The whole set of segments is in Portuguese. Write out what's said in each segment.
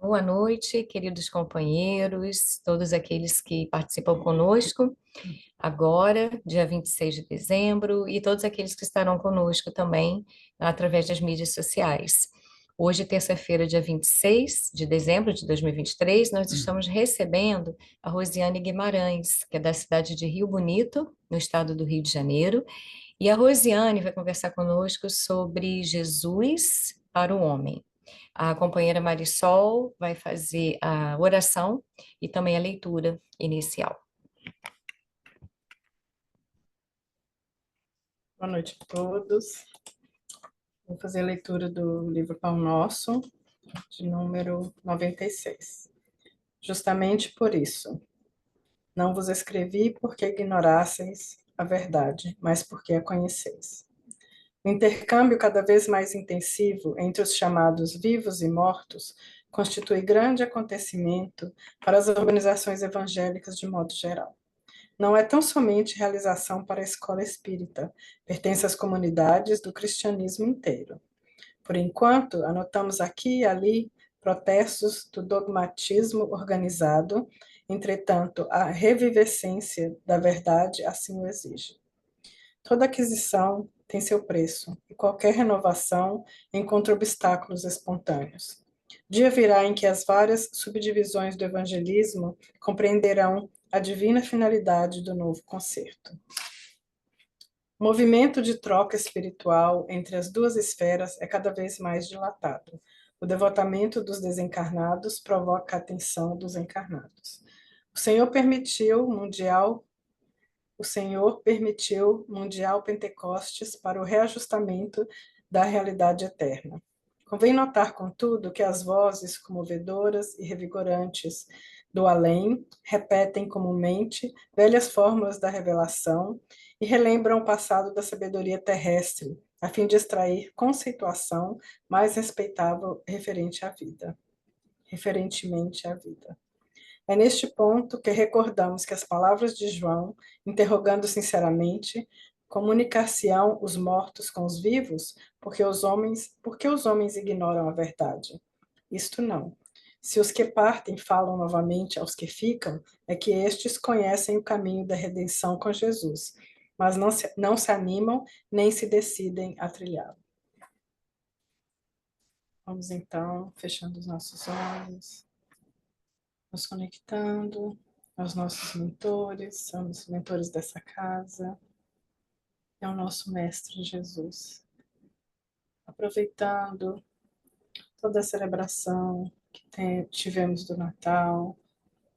Boa noite, queridos companheiros, todos aqueles que participam conosco agora, dia 26 de dezembro, e todos aqueles que estarão conosco também através das mídias sociais. Hoje, terça-feira, dia 26 de dezembro de 2023, nós estamos recebendo a Rosiane Guimarães, que é da cidade de Rio Bonito, no estado do Rio de Janeiro, e a Rosiane vai conversar conosco sobre Jesus para o homem. A companheira Marisol vai fazer a oração e também a leitura inicial. Boa noite a todos. Vou fazer a leitura do livro Pão Nosso, de número 96. Justamente por isso, não vos escrevi porque ignorasseis a verdade, mas porque a conheceis. O intercâmbio cada vez mais intensivo entre os chamados vivos e mortos constitui grande acontecimento para as organizações evangélicas de modo geral. Não é tão somente realização para a escola espírita, pertence às comunidades do cristianismo inteiro. Por enquanto, anotamos aqui e ali protestos do dogmatismo organizado, entretanto, a revivescência da verdade assim o exige. Toda aquisição tem seu preço, e qualquer renovação encontra obstáculos espontâneos. Dia virá em que as várias subdivisões do evangelismo compreenderão a divina finalidade do novo concerto. O movimento de troca espiritual entre as duas esferas é cada vez mais dilatado. O devotamento dos desencarnados provoca a atenção dos encarnados. O Senhor permitiu Mundial Pentecostes para o reajustamento da realidade eterna. Convém notar, contudo, que as vozes comovedoras e revigorantes do além repetem comumente velhas fórmulas da revelação e relembram o passado da sabedoria terrestre, a fim de extrair conceituação mais respeitável referentemente à vida. É neste ponto que recordamos que as palavras de João, interrogando sinceramente, comunicar-se-ão os mortos com os vivos, por que os homens ignoram a verdade? Isto não. Se os que partem falam novamente aos que ficam, é que estes conhecem o caminho da redenção com Jesus, mas não se animam nem se decidem a trilhá-lo. Vamos então, fechando os nossos olhos, nos conectando aos nossos mentores, são os mentores dessa casa, é o nosso Mestre Jesus. Aproveitando toda a celebração que tivemos do Natal,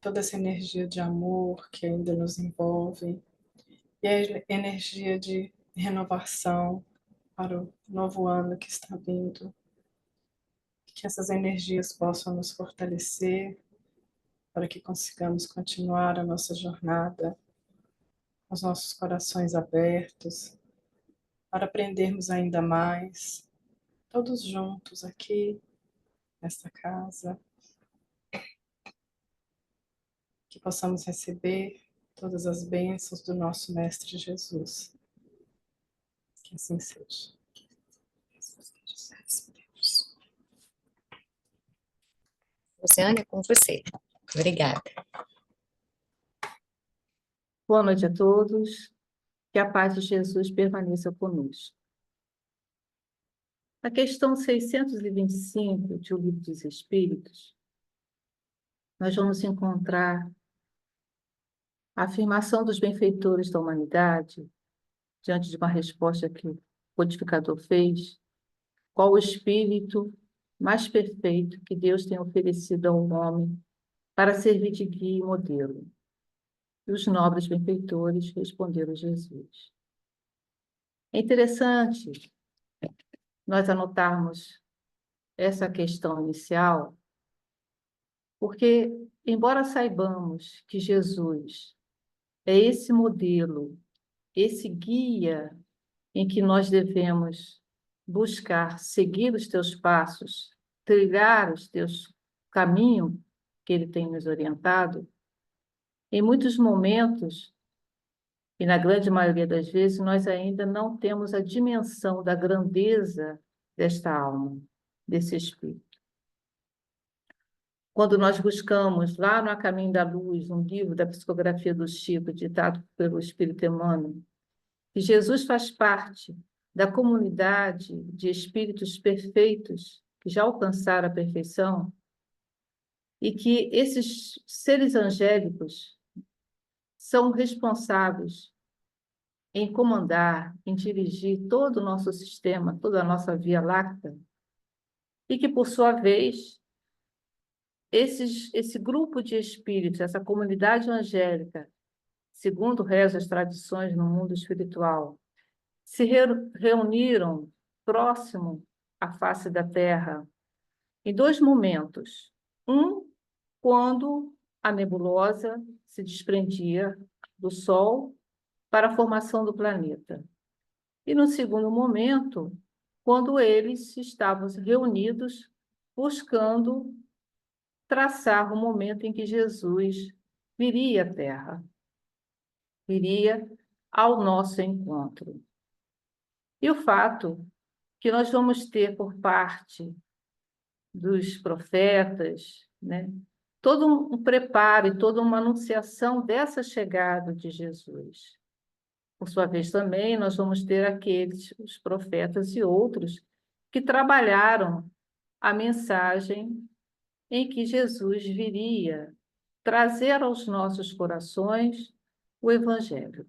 toda essa energia de amor que ainda nos envolve, e a energia de renovação para o novo ano que está vindo, que essas energias possam nos fortalecer para que consigamos continuar a nossa jornada, os nossos corações abertos, para aprendermos ainda mais, todos juntos aqui, nesta casa, que possamos receber todas as bênçãos do nosso Mestre Jesus. Que assim seja. Rosiane, é com você. Obrigada. Boa noite a todos. Que a paz de Jesus permaneça conosco. Na questão 625 de O Livro dos Espíritos, nós vamos encontrar a afirmação dos benfeitores da humanidade, diante de uma resposta que o codificador fez, qual o espírito mais perfeito que Deus tem oferecido ao homem para servir de guia e modelo. E os nobres benfeitores responderam a Jesus. É interessante nós anotarmos essa questão inicial, porque, embora saibamos que Jesus é esse modelo, esse guia em que nós devemos buscar seguir os teus passos, trilhar os teus caminhos que ele tem nos orientado, em muitos momentos, e na grande maioria das vezes, nós ainda não temos a dimensão da grandeza desta alma, desse espírito. quando nós buscamos lá no A Caminho da Luz, um livro da psicografia do Chico, ditado pelo Espírito Emmanuel, que Jesus faz parte da comunidade de espíritos perfeitos que já alcançaram a perfeição e que esses seres angélicos são responsáveis em comandar, em dirigir todo o nosso sistema, toda a nossa Via Láctea, e que, por sua vez, esse grupo de espíritos, essa comunidade angélica, segundo rezam as tradições no mundo espiritual, se reuniram próximo à face da Terra em dois momentos. Um, quando a nebulosa se desprendia do Sol para a formação do planeta. E no segundo momento, quando eles estavam reunidos buscando traçar o momento em que Jesus viria à Terra, viria ao nosso encontro. E o fato que nós vamos ter por parte dos profetas, né, todo um preparo e toda uma anunciação dessa chegada de Jesus. Por sua vez, também, nós vamos ter aqueles, os profetas e outros, que trabalharam a mensagem em que Jesus viria trazer aos nossos corações o Evangelho,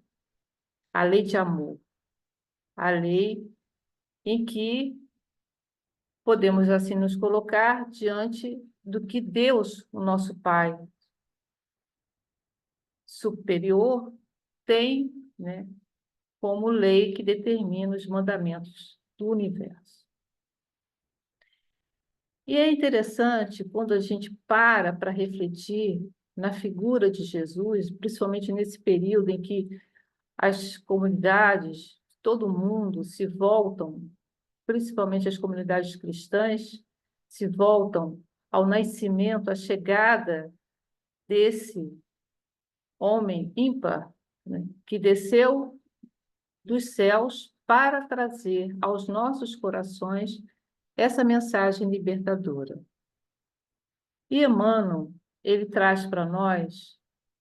a lei de amor, a lei em que podemos assim nos colocar diante do que Deus, o nosso Pai superior, tem, né, como lei que determina os mandamentos do universo. E é interessante quando a gente para refletir na figura de Jesus, principalmente nesse período em que as comunidades, todo mundo se voltam, principalmente as comunidades cristãs, se voltam ao nascimento, à chegada desse homem ímpar, né, que desceu dos céus para trazer aos nossos corações essa mensagem libertadora. E Emmanuel, ele traz para nós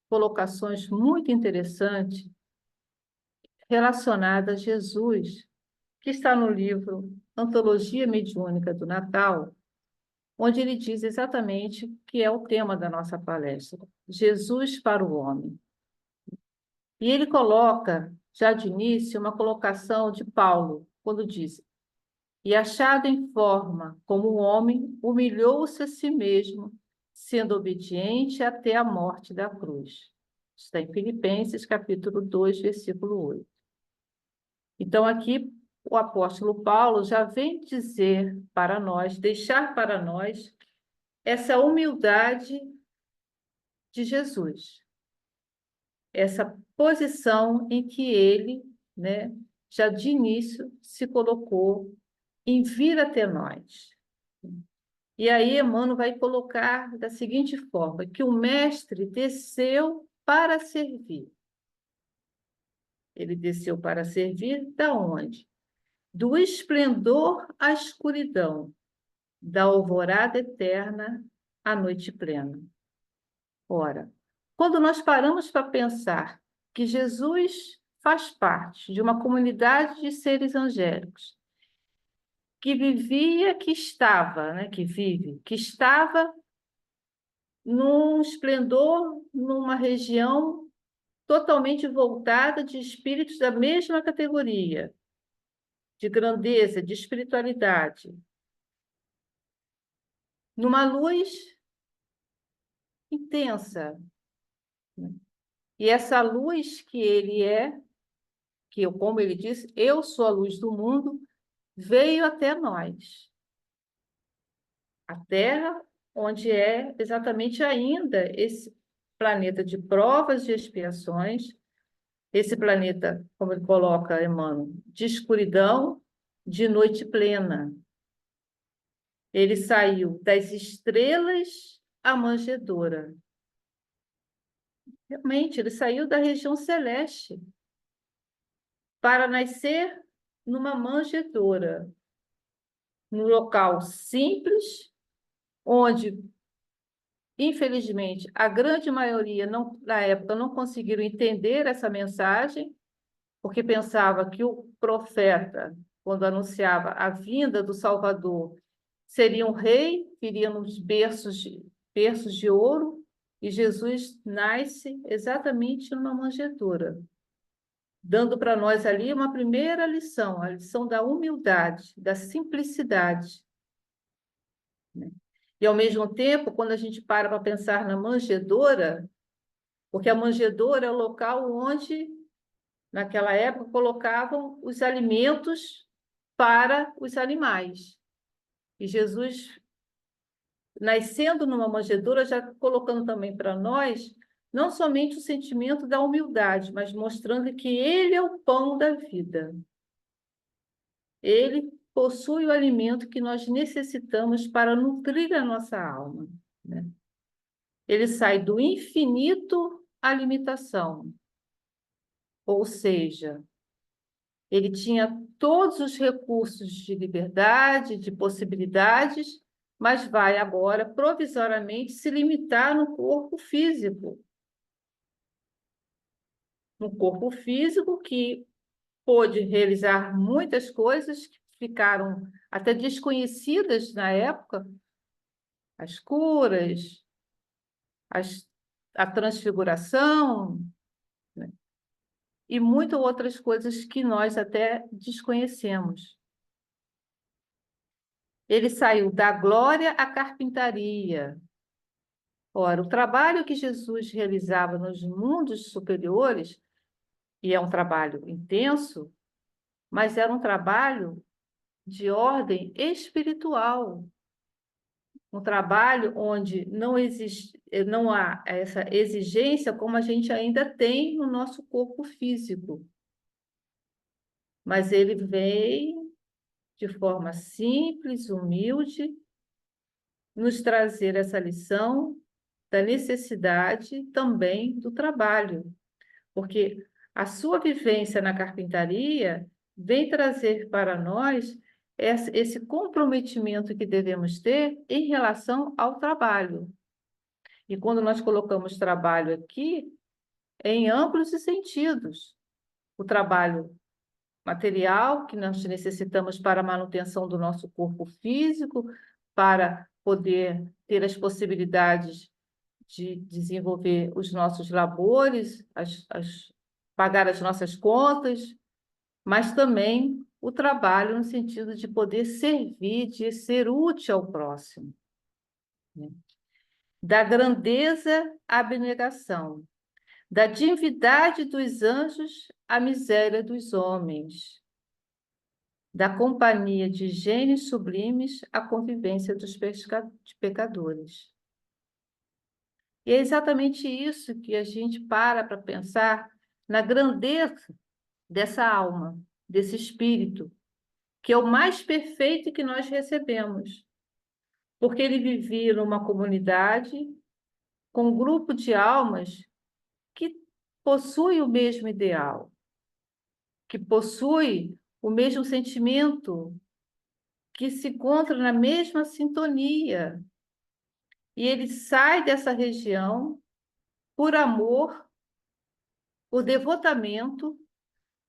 colocações muito interessantes relacionadas a Jesus, que está no livro Antologia Mediúnica do Natal, onde ele diz exatamente o que é o tema da nossa palestra, Jesus para o homem. E ele coloca, já de início, uma colocação de Paulo, quando diz: e achado em forma como um homem, humilhou-se a si mesmo, sendo obediente até a morte da cruz. Está em Filipenses, capítulo 2, versículo 8. Então, aqui, o apóstolo Paulo já vem dizer para nós, deixar para nós, essa humildade de Jesus, essa posição em que ele, né, já de início se colocou em vir até nós. E aí Emmanuel vai colocar da seguinte forma, que o mestre desceu para servir. Ele desceu para servir da onde? Do esplendor à escuridão, da alvorada eterna à noite plena. Ora, quando nós paramos para pensar que Jesus faz parte de uma comunidade de seres angélicos, que vivia, que estava, né, que vive, que estava num esplendor, numa região totalmente voltada de espíritos da mesma categoria, de grandeza, de espiritualidade, numa luz intensa. E essa luz que ele é, que eu, como ele disse, eu sou a luz do mundo, veio até nós. A Terra, onde é exatamente ainda esse planeta de provas e expiações, esse planeta, como ele coloca, Emmanuel, de escuridão, de noite plena. Ele saiu das estrelas à manjedoura. Realmente, ele saiu da região celeste para nascer numa manjedoura, num local simples, onde infelizmente, a grande maioria na época não conseguiram entender essa mensagem, porque pensava que o profeta, quando anunciava a vinda do Salvador, seria um rei, viria nos berços de ouro, e Jesus nasce exatamente numa manjedoura, dando para nós ali uma primeira lição, a lição da humildade, da simplicidade, né? E, ao mesmo tempo, quando a gente para pensar na manjedoura, porque a manjedoura é o local onde, naquela época, colocavam os alimentos para os animais. E Jesus, nascendo numa manjedoura, já colocando também para nós, não somente o sentimento da humildade, mas mostrando que Ele é o pão da vida. Ele possui o alimento que nós necessitamos para nutrir a nossa alma, né? Ele sai do infinito à limitação, ou seja, ele tinha todos os recursos de liberdade, de possibilidades, mas vai agora, provisoriamente, se limitar no corpo físico. No corpo físico que pôde realizar muitas coisas que ficaram até desconhecidas na época, as curas, as, a transfiguração, né? E muitas outras coisas que nós até desconhecemos. Ele saiu da glória à carpintaria. Ora, o trabalho que Jesus realizava nos mundos superiores, e é um trabalho intenso, mas era um trabalho de ordem espiritual, um trabalho onde não há essa exigência como a gente ainda tem no nosso corpo físico. Mas ele veio de forma simples, humilde, nos trazer essa lição da necessidade também do trabalho, porque a sua vivência na carpintaria vem trazer para nós esse comprometimento que devemos ter em relação ao trabalho. E quando nós colocamos trabalho aqui, é em amplos sentidos. O trabalho material que nós necessitamos para a manutenção do nosso corpo físico, para poder ter as possibilidades de desenvolver os nossos labores, pagar as nossas contas, mas também o trabalho no sentido de poder servir, de ser útil ao próximo, né? Da grandeza à abnegação, da divindade dos anjos à miséria dos homens, da companhia de gênios sublimes à convivência dos pecadores. E é exatamente isso que a gente para pensar na grandeza dessa alma, desse espírito, que é o mais perfeito que nós recebemos, porque ele vivia numa comunidade com um grupo de almas que possui o mesmo ideal, que possui o mesmo sentimento, que se encontra na mesma sintonia. E ele sai dessa região por amor, por devotamento,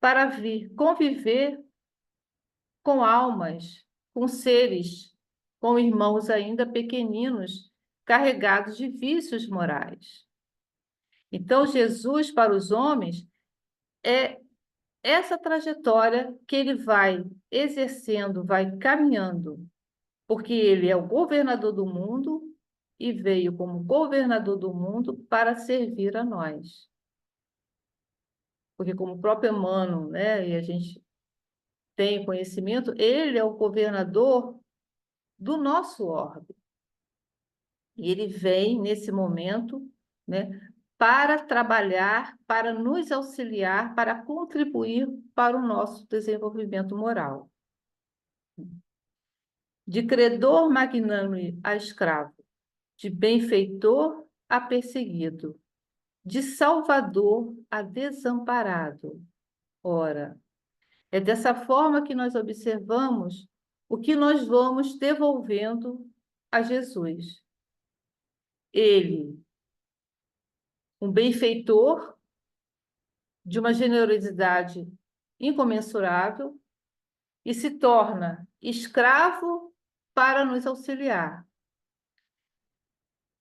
para vir conviver com almas, com seres, com irmãos ainda pequeninos, carregados de vícios morais. Então, Jesus, para os homens, é essa trajetória que ele vai exercendo, vai caminhando, porque ele é o governador do mundo e veio como governador do mundo para servir a nós. Porque, como o próprio Emmanuel, né, e a gente tem conhecimento, ele é o governador do nosso orbe. E ele vem, nesse momento, né, para trabalhar, para nos auxiliar, para contribuir para o nosso desenvolvimento moral. De credor magnânime a escravo, de benfeitor a perseguido, de salvador a desamparado. Ora, é dessa forma que nós observamos o que nós vamos devolvendo a Jesus. ele, um benfeitor de uma generosidade incomensurável, e se torna escravo para nos auxiliar.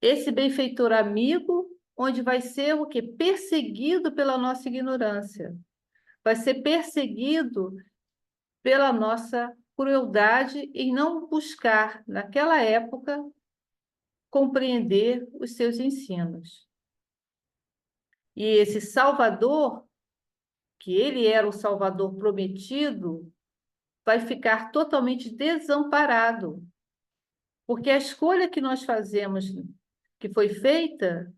Esse benfeitor amigo, onde vai ser o quê? Perseguido pela nossa ignorância. Vai ser perseguido pela nossa crueldade em não buscar, naquela época, compreender os seus ensinos. E esse Salvador, que ele era o Salvador prometido, vai ficar totalmente desamparado, porque a escolha que nós fazemos, que foi feita,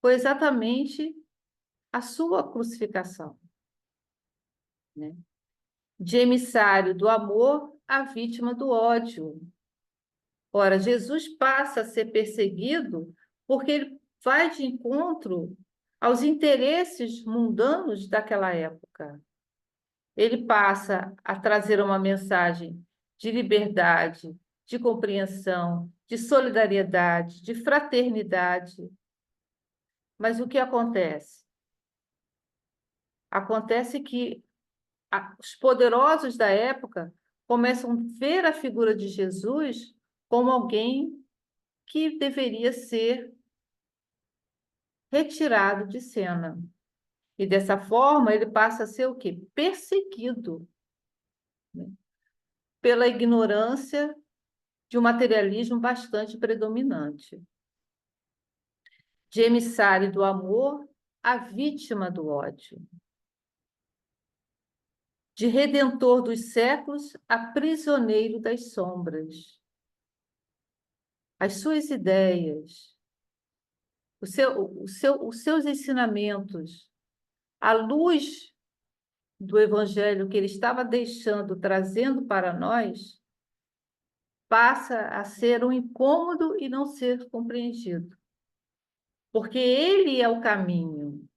foi exatamente a sua crucificação, né? De emissário do amor à vítima do ódio. Ora, Jesus passa a ser perseguido porque ele vai de encontro aos interesses mundanos daquela época. Ele passa a trazer uma mensagem de liberdade, de compreensão, de solidariedade, de fraternidade. Mas o que acontece? Acontece que os poderosos da época começam a ver a figura de Jesus como alguém que deveria ser retirado de cena. E dessa forma ele passa a ser o quê? Perseguido, né? Pela ignorância de um materialismo bastante predominante. De emissário do amor à vítima do ódio. De redentor dos séculos a prisioneiro das sombras. As suas ideias, os seus ensinamentos, a luz do evangelho que ele estava deixando, trazendo para nós, passa a ser um incômodo e não ser compreendido. Porque ele é o caminho,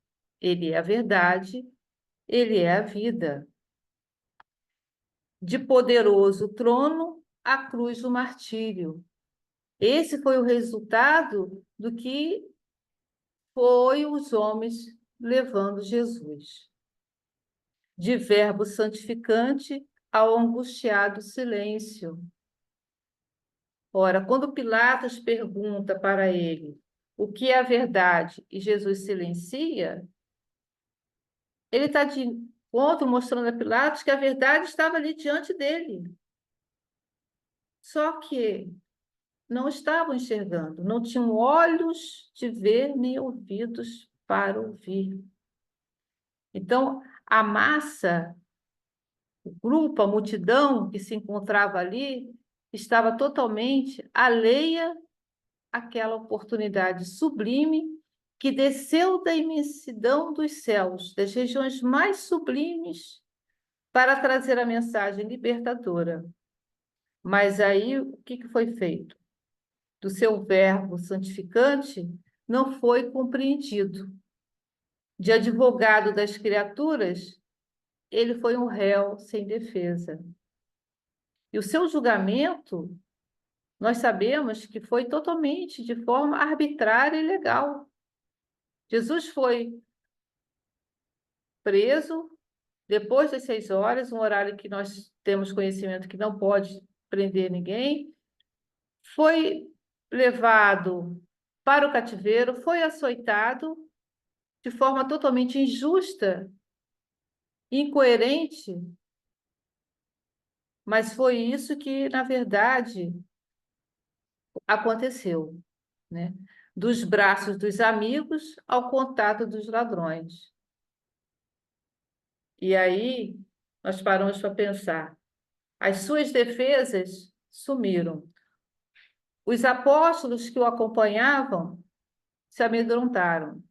ele é a verdade, ele é a vida. De poderoso trono à cruz do martírio. Esse foi o resultado do que foi os homens levando Jesus. De verbo santificante ao angustiado silêncio. Ora, quando Pilatos pergunta para ele o que é a verdade e Jesus silencia, ele está de encontro mostrando a Pilatos que a verdade estava ali diante dele. Só que não estavam enxergando, não tinham olhos de ver nem ouvidos para ouvir. Então, a massa, o grupo, a multidão que se encontrava ali, estava totalmente alheia àquela oportunidade sublime que desceu da imensidão dos céus, das regiões mais sublimes, para trazer a mensagem libertadora. Mas aí, o que foi feito? Do seu verbo santificante não foi compreendido. De advogado das criaturas, ele foi um réu sem defesa. E o seu julgamento, nós sabemos que foi totalmente de forma arbitrária e ilegal. Jesus foi preso depois das 6 horas, um horário que nós temos conhecimento que não pode prender ninguém, foi levado para o cativeiro, foi açoitado de forma totalmente injusta, incoerente, mas foi isso que, na verdade, aconteceu, né? Dos braços dos amigos ao contato dos ladrões. E aí nós paramos para pensar. As suas defesas sumiram. Os apóstolos que o acompanhavam se amedrontaram.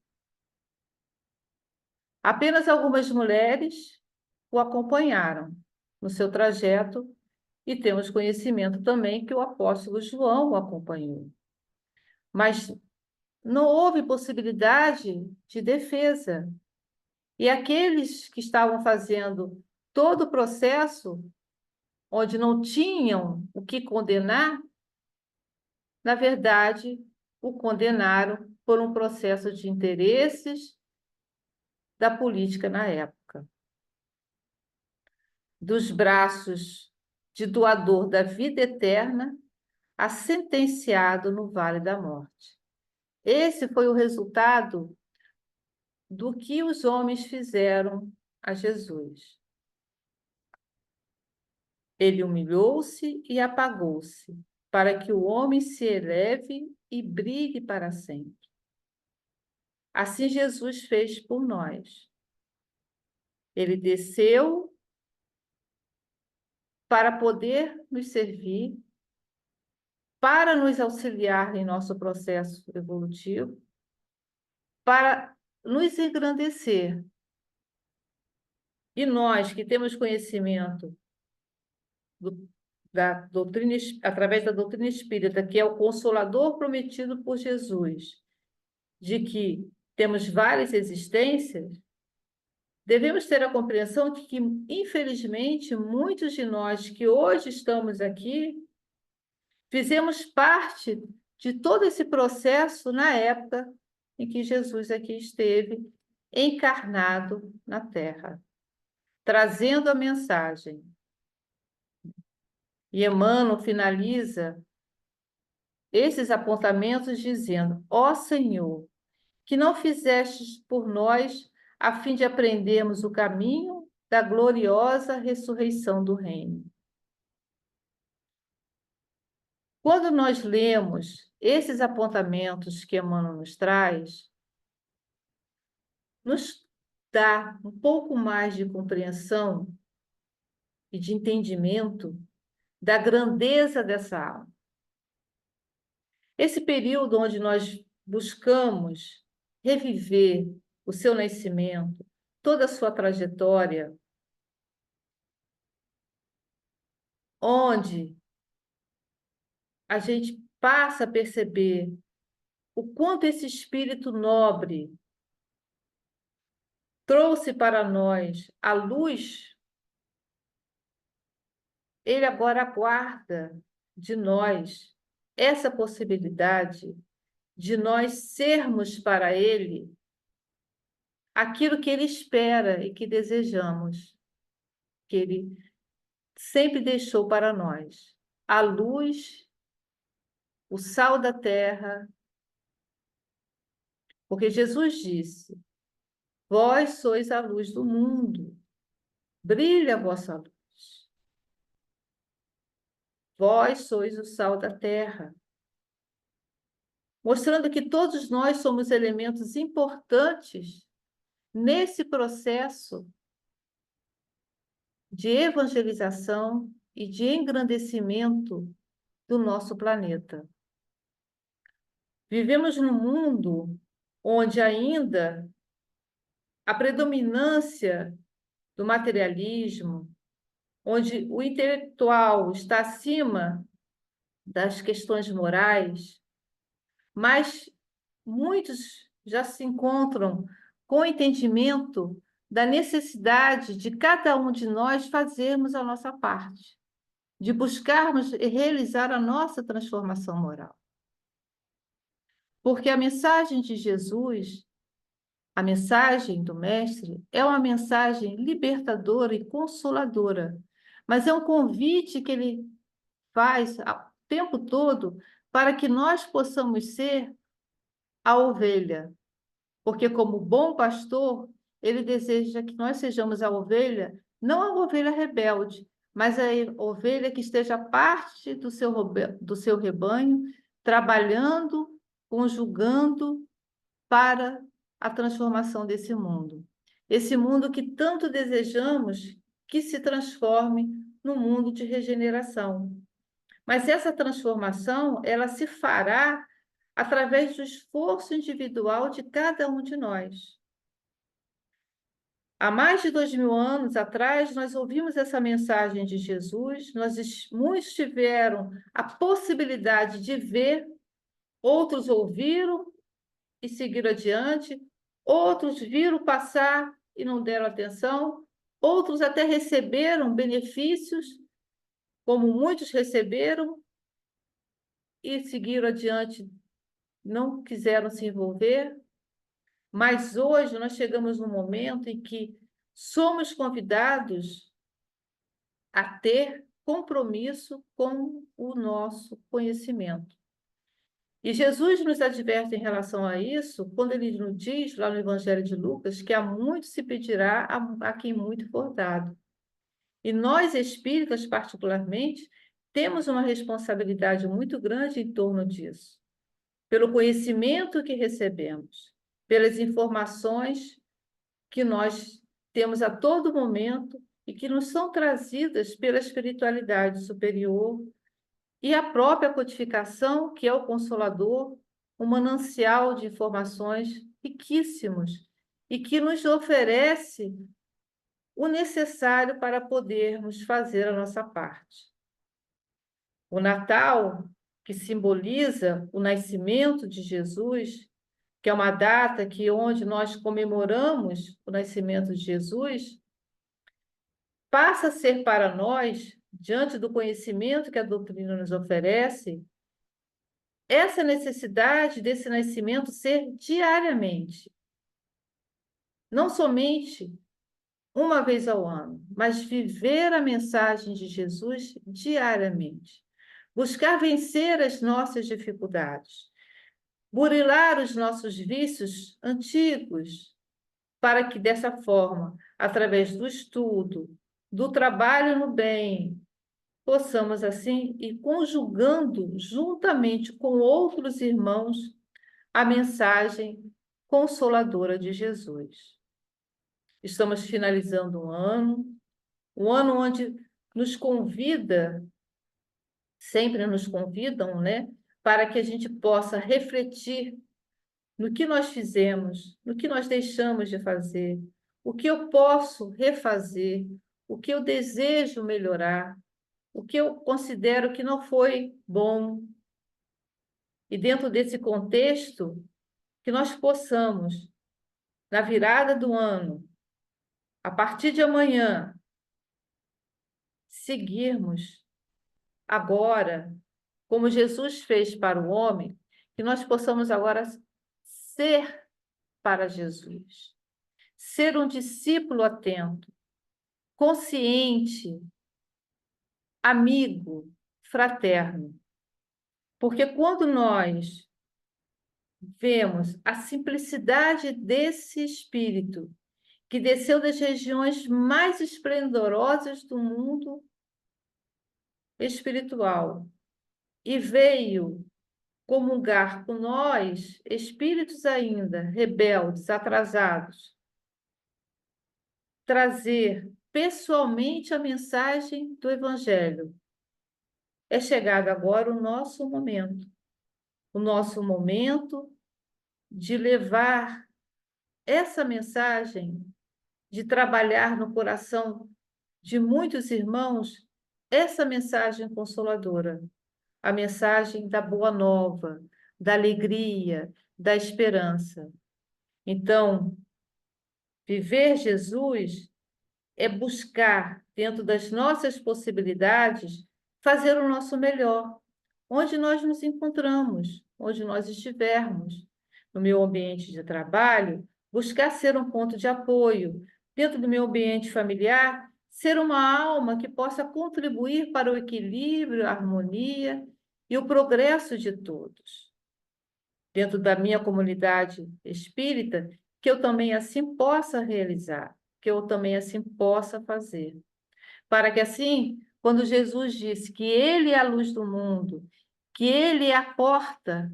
Apenas algumas mulheres o acompanharam no seu trajeto e temos conhecimento também que o apóstolo João o acompanhou. Mas não houve possibilidade de defesa. E aqueles que estavam fazendo todo o processo, onde não tinham o que condenar, na verdade, o condenaram por um processo de interesses da política na época. Dos braços de doador da vida eterna a sentenciado no vale da morte. Esse foi o resultado do que os homens fizeram a Jesus. Ele humilhou-se e apagou-se, para que o homem se eleve e brilhe para sempre. Assim Jesus fez por nós. Ele desceu para poder nos servir, para nos auxiliar em nosso processo evolutivo, para nos engrandecer. E nós que temos conhecimento da doutrina, através da doutrina espírita, que é o consolador prometido por Jesus, de que temos várias existências, devemos ter a compreensão de que, infelizmente, muitos de nós que hoje estamos aqui, fizemos parte de todo esse processo na época em que Jesus aqui esteve, encarnado na Terra, trazendo a mensagem. E Emmanuel finaliza esses apontamentos dizendo: ó Senhor, que não fizestes por nós a fim de aprendermos o caminho da gloriosa ressurreição do reino. Quando nós lemos esses apontamentos que Emmanuel nos traz, nos dá um pouco mais de compreensão e de entendimento da grandeza dessa alma. Esse período onde nós buscamos reviver o seu nascimento, toda a sua trajetória, onde a gente passa a perceber o quanto esse espírito nobre trouxe para nós a luz, ele agora aguarda de nós essa possibilidade de nós sermos para ele aquilo que ele espera e que desejamos, que ele sempre deixou para nós: a luz, o sal da terra, porque Jesus disse: vós sois a luz do mundo, brilha a vossa luz. Vós sois o sal da terra. Mostrando que todos nós somos elementos importantes nesse processo de evangelização e de engrandecimento do nosso planeta. Vivemos num mundo onde ainda a predominância do materialismo, onde o intelectual está acima das questões morais, mas muitos já se encontram com o entendimento da necessidade de cada um de nós fazermos a nossa parte, de buscarmos realizar a nossa transformação moral. Porque a mensagem de Jesus, a mensagem do Mestre, é uma mensagem libertadora e consoladora, mas é um convite que ele faz o tempo todo para que nós possamos ser a ovelha. Porque, como bom pastor, ele deseja que nós sejamos a ovelha, não a ovelha rebelde, mas a ovelha que esteja parte do seu rebanho, trabalhando, conjugando para a transformação desse mundo. Esse mundo que tanto desejamos que se transforme num mundo de regeneração. Mas essa transformação, ela se fará através do esforço individual de cada um de nós. Há mais de 2000 anos atrás, nós ouvimos essa mensagem de Jesus, muitos tiveram a possibilidade de ver, outros ouviram e seguiram adiante, outros viram passar e não deram atenção, outros até receberam benefícios, como muitos receberam, e seguiram adiante não quiseram se envolver, mas hoje nós chegamos num momento em que somos convidados a ter compromisso com o nosso conhecimento. E Jesus nos adverte em relação a isso, quando ele nos diz, lá no Evangelho de Lucas, que a muito se pedirá, a quem muito for dado. E nós, espíritas, particularmente, temos uma responsabilidade muito grande em torno disso, pelo conhecimento que recebemos, pelas informações que nós temos a todo momento e que nos são trazidas pela espiritualidade superior e a própria codificação, que é o Consolador, um manancial de informações riquíssimos e que nos oferece o necessário para podermos fazer a nossa parte. O Natal, que simboliza o nascimento de Jesus, que é uma data onde nós comemoramos o nascimento de Jesus, passa a ser para nós, diante do conhecimento que a doutrina nos oferece, essa necessidade desse nascimento ser diariamente. Não somente uma vez ao ano, mas viver a mensagem de Jesus diariamente. Buscar vencer as nossas dificuldades, burilar os nossos vícios antigos, para que dessa forma, através do estudo, do trabalho no bem, possamos assim ir conjugando juntamente com outros irmãos a mensagem consoladora de Jesus. Estamos finalizando um ano onde nos convida, sempre nos convidam, né, para que a gente possa refletir no que nós fizemos, no que nós deixamos de fazer, o que eu posso refazer, o que eu desejo melhorar, o que eu considero que não foi bom. E dentro desse contexto, que nós possamos, na virada do ano, a partir de amanhã, seguirmos agora, como Jesus fez para o homem, que nós possamos agora ser para Jesus, ser um discípulo atento, consciente, amigo, fraterno. Porque quando nós vemos a simplicidade desse espírito que desceu das regiões mais esplendorosas do mundo espiritual e veio comungar com nós, espíritos ainda rebeldes, atrasados, trazer pessoalmente a mensagem do Evangelho. É chegado agora o nosso momento de levar essa mensagem, de trabalhar no coração de muitos irmãos essa mensagem consoladora, a mensagem da boa nova, da alegria, da esperança. Então, viver Jesus é buscar, dentro das nossas possibilidades, fazer o nosso melhor, onde nós nos encontramos, onde nós estivermos. No meu ambiente de trabalho, buscar ser um ponto de apoio. Dentro do meu ambiente familiar, ser uma alma que possa contribuir para o equilíbrio, a harmonia e o progresso de todos. Dentro da minha comunidade espírita, que eu também assim possa realizar, que eu também assim possa fazer. Para que assim, quando Jesus disse que Ele é a luz do mundo, que Ele é a porta,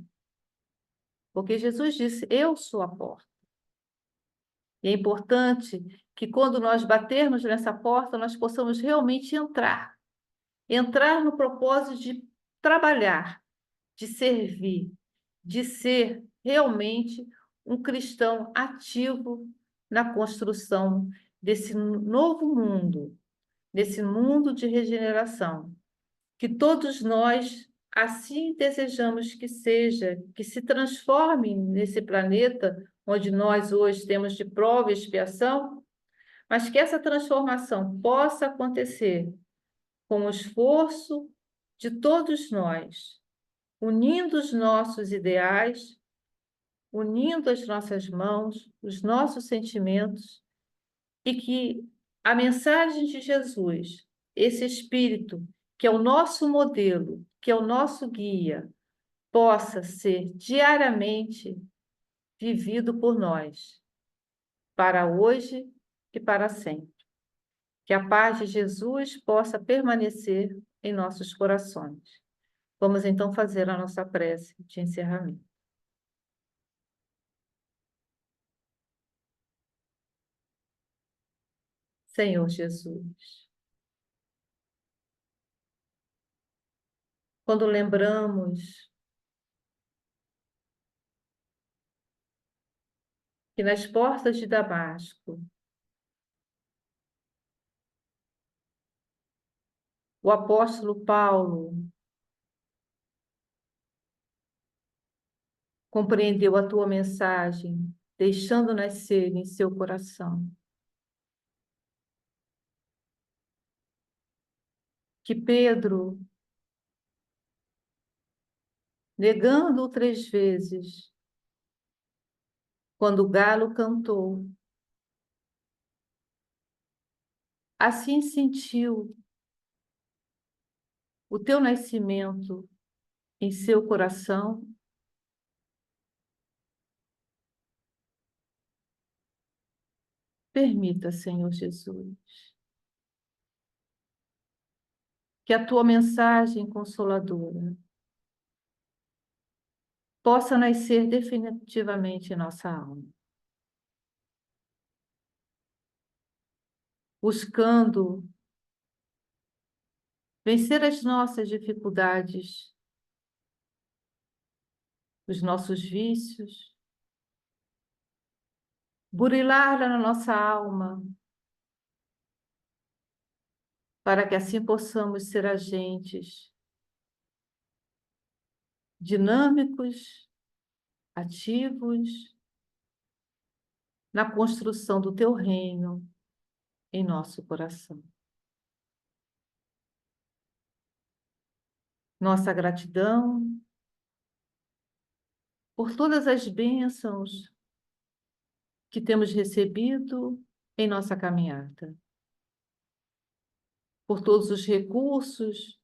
porque Jesus disse, eu sou a porta. E é importante que quando nós batermos nessa porta, nós possamos realmente entrar. Entrar no propósito de trabalhar, de servir, de ser realmente um cristão ativo na construção desse novo mundo, desse mundo de regeneração, que todos nós assim desejamos que seja, que se transforme nesse planeta onde nós hoje temos de prova e expiação, mas que essa transformação possa acontecer com o esforço de todos nós, unindo os nossos ideais, unindo as nossas mãos, os nossos sentimentos, e que a mensagem de Jesus, esse Espírito, que é o nosso modelo, que é o nosso guia, possa ser diariamente vivido por nós, para hoje e para sempre. Que a paz de Jesus possa permanecer em nossos corações. Vamos então fazer a nossa prece de encerramento. Senhor Jesus, quando lembramos que nas portas de Damasco, o apóstolo Paulo compreendeu a tua mensagem, deixando nascer em seu coração. Que Pedro, negando-o 3 vezes, quando o galo cantou, assim sentiu o teu nascimento em seu coração. Permita, Senhor Jesus, que a tua mensagem consoladora possa nascer definitivamente em nossa alma, buscando vencer as nossas dificuldades, os nossos vícios, burilar na nossa alma, para que assim possamos ser agentes dinâmicos, ativos, na construção do teu reino em nosso coração. Nossa gratidão por todas as bênçãos que temos recebido em nossa caminhada, por todos os recursos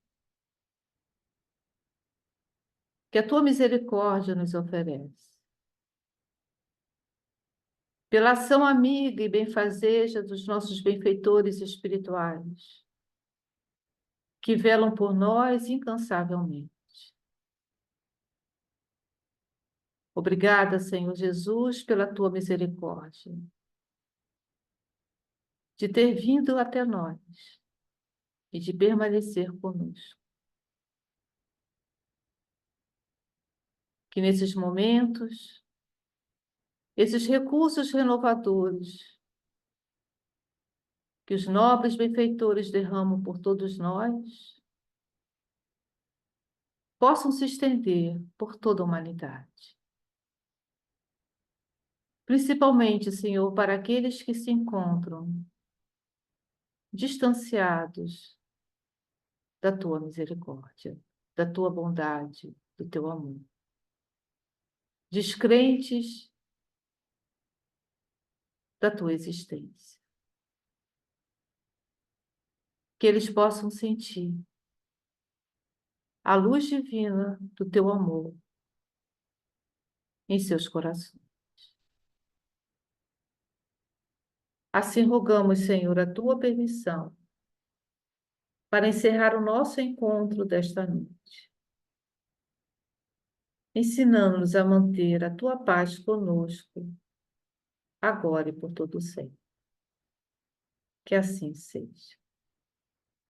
que a tua misericórdia nos oferece, pela ação amiga e benfazeja dos nossos benfeitores espirituais, que velam por nós incansavelmente. Obrigada, Senhor Jesus, pela tua misericórdia, de ter vindo até nós e de permanecer conosco. Que nesses momentos, esses recursos renovadores que os nobres benfeitores derramam por todos nós, possam se estender por toda a humanidade. Principalmente, Senhor, para aqueles que se encontram distanciados da tua misericórdia, da tua bondade, do teu amor. Descrentes da tua existência. Que eles possam sentir a luz divina do teu amor em seus corações. Assim rogamos, Senhor, a tua permissão para encerrar o nosso encontro desta noite, ensinando-nos a manter a tua paz conosco, agora e por todo sempre. Que assim seja.